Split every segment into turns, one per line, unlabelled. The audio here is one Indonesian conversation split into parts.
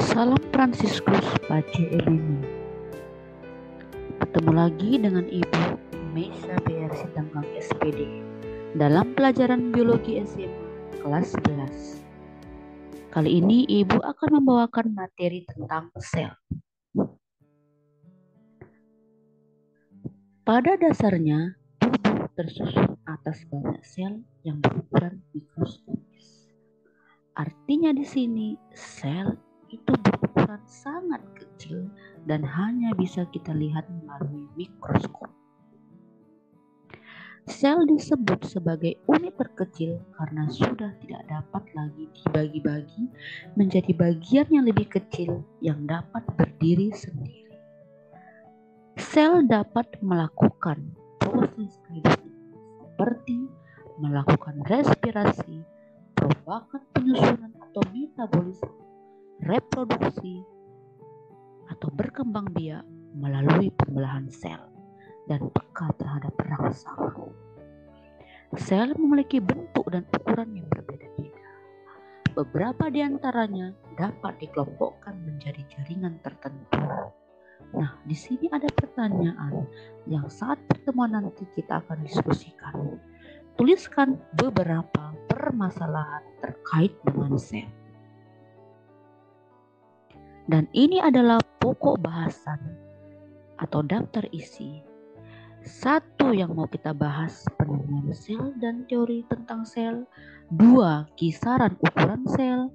Salam Fransiskus Pace Ebini. Bertemu lagi dengan Ibu Meisa BRC Tanggang SPD dalam pelajaran biologi SMA kelas 11. Kali ini Ibu akan membawakan materi tentang sel. Pada dasarnya, tubuh tersusun atas banyak sel yang berukuran mikroskopis. Artinya di sini sel itu berukuran sangat kecil dan hanya bisa kita lihat melalui mikroskop. Sel disebut sebagai unit terkecil karena sudah tidak dapat lagi dibagi-bagi menjadi bagian yang lebih kecil yang dapat berdiri sendiri. Sel dapat melakukan proses kehidupan seperti melakukan respirasi, perombakan penyusunan atau metabolisme, reproduksi, atau berkembang biak melalui pembelahan sel dan peka terhadap rangsang. Sel memiliki bentuk dan ukuran yang berbeda-beda. Beberapa di antaranya dapat dikelompokkan menjadi jaringan tertentu. Nah, di sini ada pertanyaan yang saat pertemuan nanti kita akan diskusikan. Tuliskan beberapa permasalahan terkait dengan sel. Dan ini adalah pokok bahasan atau daftar isi. Satu yang mau kita bahas penemuan sel dan teori tentang sel. 2. Kisaran ukuran sel.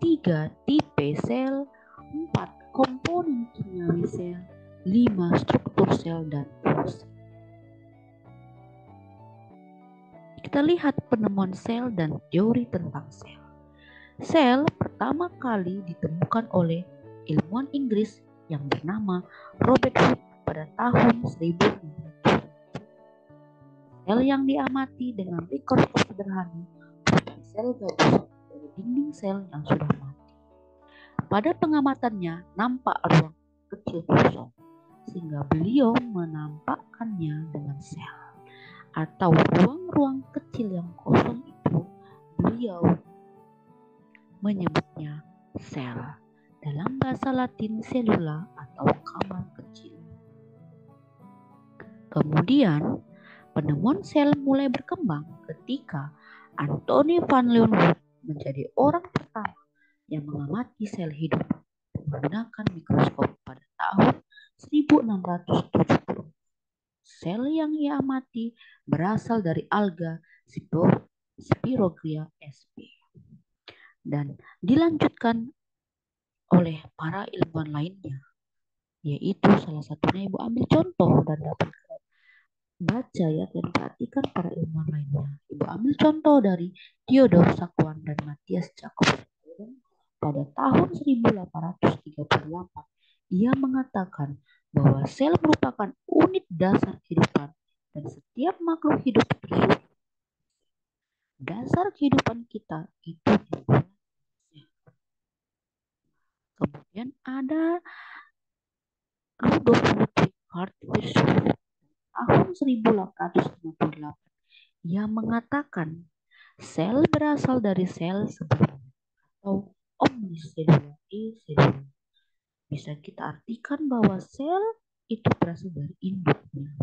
3. Tipe sel. 4. Komponen kimiawi sel. 5. Struktur sel dan fungsi. Kita lihat penemuan sel dan teori tentang sel. Sel pertama kali ditemukan oleh ilmuwan Inggris yang bernama Robert Hooke pada tahun 1900. Sel yang diamati dengan mikroskop sederhana bukan sel gabus dari dinding sel yang sudah mati. Pada pengamatannya nampak ruang kecil kosong, sehingga beliau menampakkannya dengan sel. Atau ruang-ruang kecil yang kosong itu beliau menyebutnya sel. Dalam bahasa Latin selula atau kamar kecil. Kemudian penemuan sel mulai berkembang ketika Antony van Leeuwenhoek menjadi orang pertama yang mengamati sel hidup menggunakan mikroskop pada tahun 1670. Sel yang ia amati berasal dari alga Spirogyra sp. Dan dilanjutkan oleh para ilmuwan lainnya, yaitu salah satunya Ibu ambil contoh dan dapat baca ya dan perhatikan para ilmuwan lainnya. Ibu ambil contoh dari Theodor Sacquard dan Matthias Jacob. Pada tahun 1838 ia mengatakan bahwa sel merupakan unit dasar kehidupan dan setiap makhluk hidup tersusun. Dasar kehidupan kita itu dibuat. Kemudian ada Rudolf Ludwig Virchow tahun 1858 yang mengatakan sel berasal dari sel sebelumnya atau omnisellular selula. Bisa kita artikan bahwa sel itu berasal dari induknya.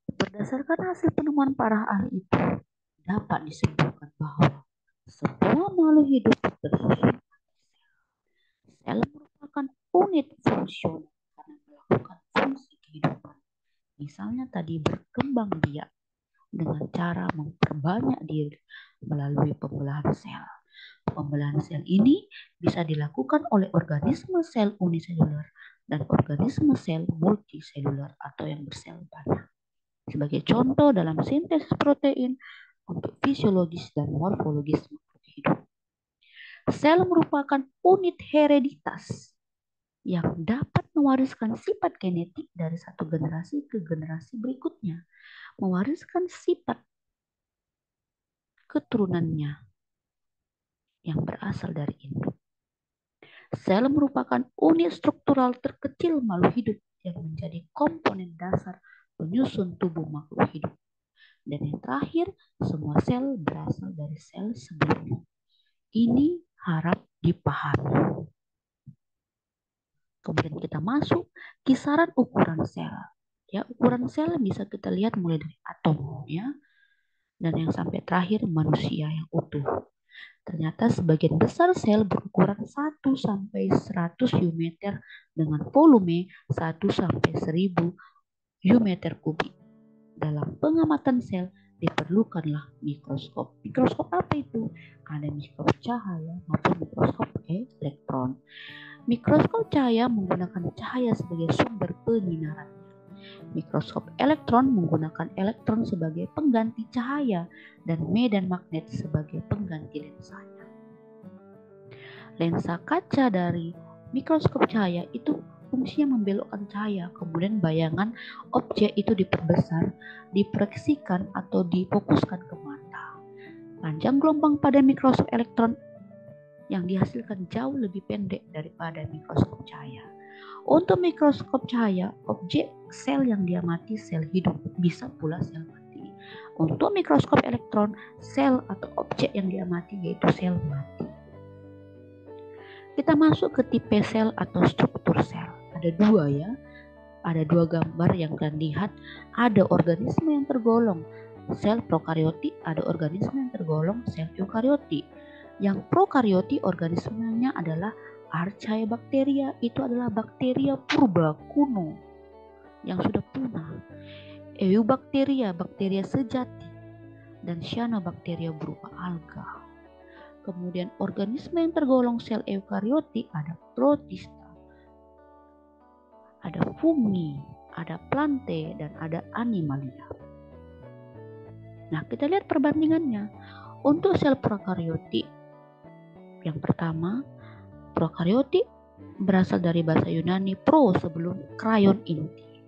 Berdasarkan hasil penemuan para ahli itu dapat disimpulkan bahwa semua makhluk hidup tersusun. Sel merupakan unit fungsional karena melakukan fungsi kehidupan. Misalnya tadi berkembang biak dengan cara memperbanyak diri melalui pembelahan sel. Pembelahan sel ini bisa dilakukan oleh organisme sel uniseluler dan organisme sel multiseluler atau yang bersel banyak. Sebagai contoh dalam sintesis protein untuk fisiologis dan morfologis makhluk hidup. Sel merupakan unit hereditas yang dapat mewariskan sifat genetik dari satu generasi ke generasi berikutnya, mewariskan sifat keturunannya yang berasal dari induk. Sel merupakan unit struktural terkecil makhluk hidup yang menjadi komponen dasar penyusun tubuh makhluk hidup. Dan yang terakhir, semua sel berasal dari sel sebelumnya. Ini harap dipahami. Kemudian kita masuk kisaran ukuran sel. Ya, ukuran sel bisa kita lihat mulai dari atom ya, dan yang sampai terakhir manusia yang utuh. Ternyata sebagian besar sel berukuran 1 sampai 100 U-meter dengan volume 1 sampai 1000 U-meter kubik. Dalam pengamatan sel diperlukanlah mikroskop. Mikroskop apa itu? Ada mikroskop cahaya maupun mikroskop elektron. Mikroskop cahaya menggunakan cahaya sebagai sumber penyinaran. Mikroskop elektron menggunakan elektron sebagai pengganti cahaya dan medan magnet sebagai pengganti lensanya. Lensa kaca dari mikroskop cahaya itu fungsinya membelokkan cahaya, kemudian bayangan objek itu diperbesar, diproyeksikan atau difokuskan ke mata. Panjang gelombang pada mikroskop elektron yang dihasilkan jauh lebih pendek daripada mikroskop cahaya. Untuk mikroskop cahaya, objek sel yang diamati sel hidup, bisa pula sel mati. Untuk mikroskop elektron, sel atau objek yang diamati yaitu sel mati. Kita masuk ke tipe sel atau struktur sel. Ada dua ya. Ada dua gambar yang kalian lihat. Ada organisme yang tergolong sel prokariotik, ada organisme yang tergolong sel eukariotik. Yang prokariotik organismenya adalah Archaebacteria, itu adalah bakteria purba kuno yang sudah punah. Eubacteria, bakteria sejati, dan cyanobacteria berupa alga. Kemudian organisme yang tergolong sel eukariotik ada protista, ada fungi, ada plante, dan ada animalia. Nah, kita lihat perbandingannya. Untuk sel prokariotik, yang pertama, prokariotik berasal dari bahasa Yunani pro sebelum kryon inti.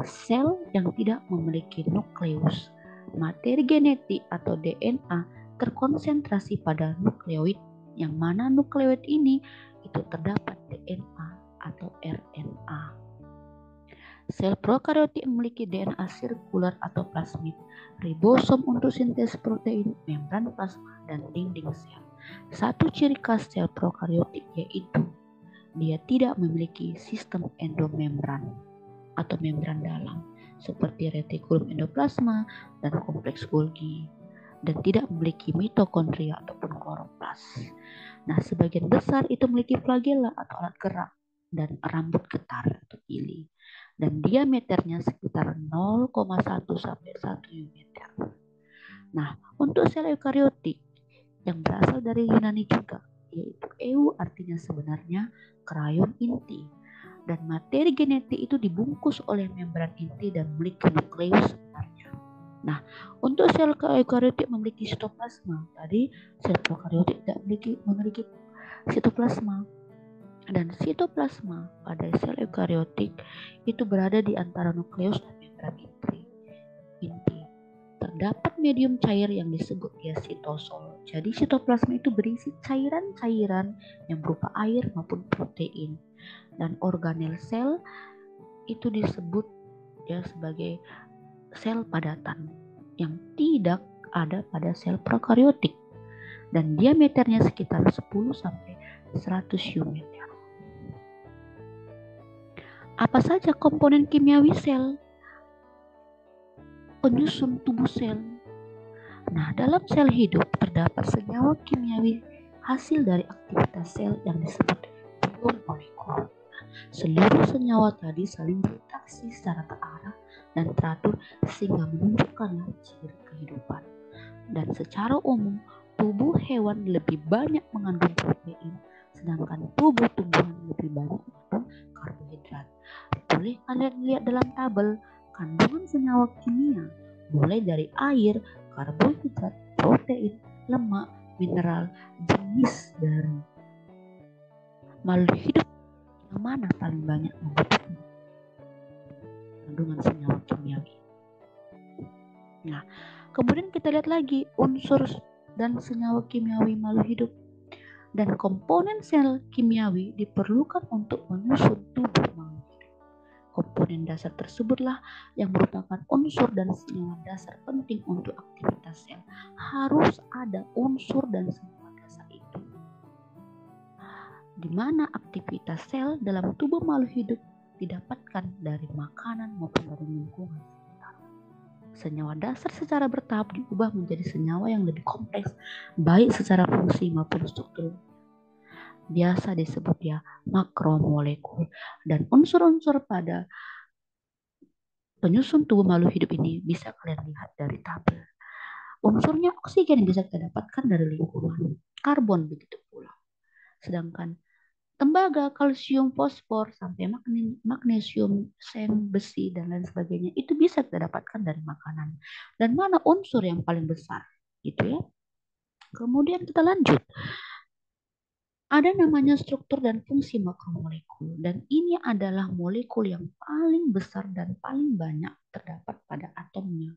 Sel yang tidak memiliki nukleus. Materi genetik atau DNA terkonsentrasi pada nukleoid, yang mana nukleoid ini itu terdapat DNA atau RNA. Sel prokariotik memiliki DNA sirkular atau plasmid, ribosom untuk sintesis protein, membran plasma, dan dinding sel. Satu ciri khas sel prokariotik yaitu dia tidak memiliki sistem endomembran atau membran dalam seperti retikulum endoplasma dan kompleks Golgi, dan tidak memiliki mitokondria ataupun kloroplas. Nah, sebagian besar itu memiliki flagella atau alat gerak dan rambut getar atau gili, dan diameternya sekitar 0,1 sampai 1 meter. Nah, untuk sel eukariotik yang berasal dari Yunani juga, yaitu eu artinya sebenarnya kryon inti, dan materi genetik itu dibungkus oleh membran inti dan memiliki nukleus sebenarnya. Nah, untuk sel eukariotik memiliki sitoplasma. Tadi sel prokariotik tidak memiliki sitoplasma. Dan sitoplasma pada sel eukariotik itu berada di antara nukleus dan membran inti. Terdapat medium cair yang disebut sitosol. Jadi sitoplasma itu berisi cairan-cairan yang berupa air maupun protein. Dan organel sel itu disebut sebagai sel padatan yang tidak ada pada sel prokariotik, dan diameternya sekitar 10 sampai 100 meter. Apa saja komponen kimiawi sel penyusun tubuh sel? Nah, dalam sel hidup terdapat senyawa kimiawi hasil dari aktivitas sel yang disebut biomolekul. Seluruh senyawa tadi saling berinteraksi secara terarah dan teratur sehingga menunjukkan ciri kehidupan. Dan secara umum, tubuh hewan lebih banyak mengandung protein, sedangkan tubuh tumbuhan lebih banyak mengandung karbohidrat. Boleh kalian lihat dalam tabel kandungan senyawa kimia, mulai dari air, karbohidrat, protein, lemak, mineral, jenis dari makhluk hidup yang mana paling banyak membutuhkan kandungan senyawa kimiawi. Nah, kemudian kita lihat lagi unsur dan senyawa kimiawi makhluk hidup. Dan komponen sel kimiawi diperlukan untuk menyusun tubuh makhluk hidup. Komponen dasar tersebutlah yang merupakan unsur dan senyawa dasar penting untuk aktivitas sel. Harus ada unsur dan senyawa dasar itu. di mana aktivitas sel dalam tubuh makhluk hidup didapatkan dari makanan maupun dari lingkungan sekitar. Senyawa dasar secara bertahap diubah menjadi senyawa yang lebih kompleks, baik secara fungsi maupun struktur. Biasa disebut ya makromolekul, dan unsur-unsur pada penyusun tubuh makhluk hidup ini bisa kalian lihat dari tabel. Unsurnya oksigen yang bisa kita dapatkan dari lingkungan, karbon begitu pula. Sedangkan tembaga, kalsium, fosfor, sampai magnesium, seng, besi, dan lain sebagainya itu bisa kita dapatkan dari makanan. Dan mana unsur yang paling besar gitu ya. Kemudian kita lanjut. Ada namanya struktur dan fungsi makromolekul, dan ini adalah molekul yang paling besar dan paling banyak terdapat pada atomnya.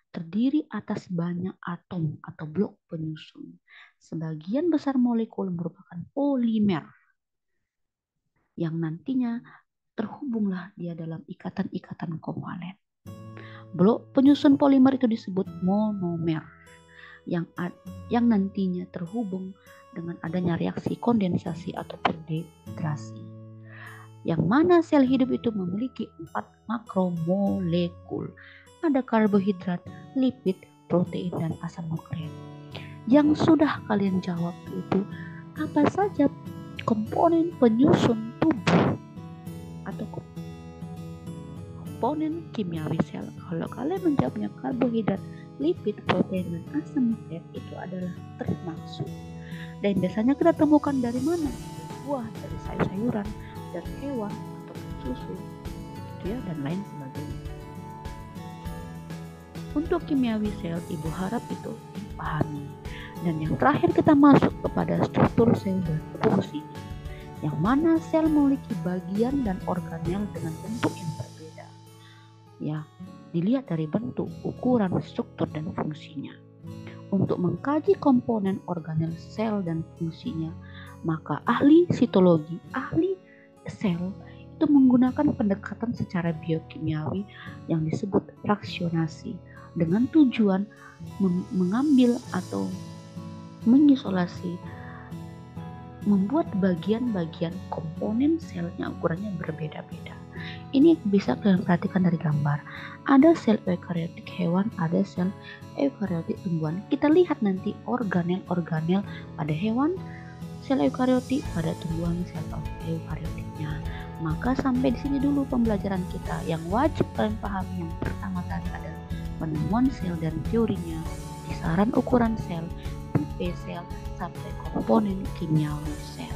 Terdiri atas banyak atom atau blok penyusun. Sebagian besar molekul merupakan polimer yang nantinya terhubunglah dia dalam ikatan-ikatan kovalen. Blok penyusun polimer itu disebut monomer yang nantinya terhubung dengan adanya reaksi kondensasi ataupun dehidrasi. Yang mana sel hidup itu memiliki 4 makromolekul. Ada karbohidrat, lipid, protein, dan asam nukleat. Yang sudah kalian jawab itu apa saja komponen penyusun tubuh atau komponen kimiawi sel. Kalau kalian menjawabnya karbohidrat, lipid, protein, dan asam nukleat itu adalah termasuk. Dan biasanya kita temukan dari mana? Dari buah, dari sayur-sayuran, dari hewan atau susu, gitu ya, dan lain sebagainya. Untuk kimiawi sel, ibu harap itu dipahami. Dan yang terakhir kita masuk kepada struktur sel dan fungsinya, yang mana sel memiliki bagian dan organel dengan bentuk yang berbeda. Ya, dilihat dari bentuk, ukuran, struktur, dan fungsinya. Untuk mengkaji komponen organel sel dan fungsinya, maka ahli sitologi, ahli sel itu menggunakan pendekatan secara biokimiawi yang disebut fraksionasi dengan tujuan mengambil atau mengisolasi, membuat bagian-bagian komponen selnya ukurannya berbeda-beda. Ini bisa kalian perhatikan dari gambar. Ada sel eukariotik hewan, ada sel eukariotik tumbuhan. Kita lihat nanti organel-organel pada hewan, sel eukariotik, pada tumbuhan sel eukariotiknya. Maka sampai di sini dulu pembelajaran kita. Yang wajib kalian pahami yang pertama kali adalah penemuan sel dan teorinya, kisaran ukuran sel, tipe sel, sampai komponen kimiawi sel.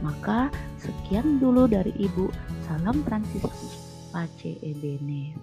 Maka sekian dulu dari Ibu. Salam transisi, pace e bene.